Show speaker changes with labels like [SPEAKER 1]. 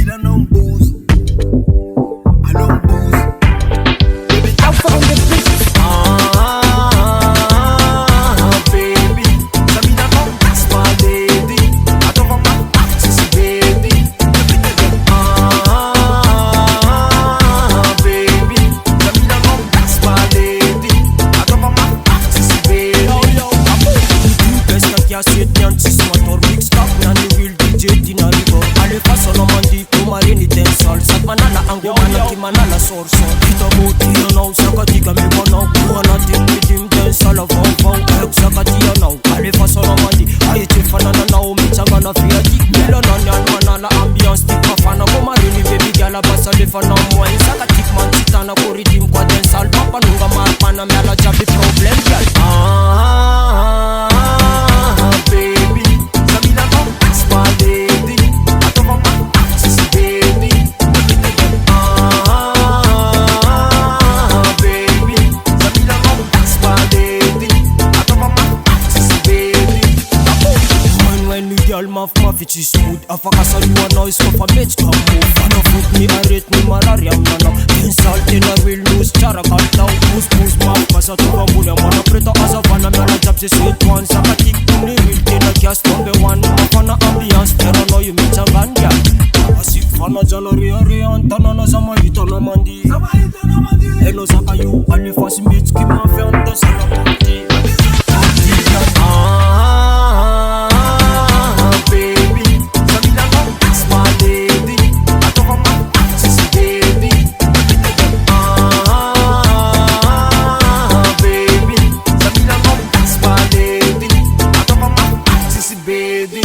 [SPEAKER 1] Samina non booze. Allô, booze. Baby,
[SPEAKER 2] I'll phone the bitch.
[SPEAKER 1] baby. Samina non gas my lady. I don't want my practice, baby. Baby. Samina non gas my lady. I don't want my practice, baby.
[SPEAKER 3] Yo, best que a set nyan tis motor mix stop nyan the real DJ dinarigo. Ale faso no mandi to marini ten sol. Sat manala ango manaki manala sor sor. Kita boti yo now sakati ka me bono. Kuana tim tim ten sol of on. Ek sakati yo now. Ale faso no mandi. Aye tifana na now me changa na fia dik. Melo na nyan manala ambiance tik mafana ko marini baby gala basa le fana mo. Sakati man titana ko ridim kwa ten sol. Papa nunga marpana me ala jabi problem gal.
[SPEAKER 1] Baby, Samina non gas my lady. I don't want my practice, baby. Baby, Samina non gas my lady. I don't want my practice, baby.
[SPEAKER 3] When me girl maf it is smooth. Afaka sa you a noise for a bitch come move. Fana foot me a rate me malaria nana. Insult in a real news chara call down. Moose maf kasa to bambuna. Mana preta asa fana me ala jab se sweet one. Saka tik to me real tina gas number one. Fana ambiance pero no you meet a gun girl. Asik fana jalori ari antana na sama ito na mandi. Hello saka you ali fast bitch ki ma fe on the salapati.
[SPEAKER 1] Baby, Samina non gas my lady. I don't want my practice, baby. Baby, Samina non gas my lady. I don't want my practice, baby.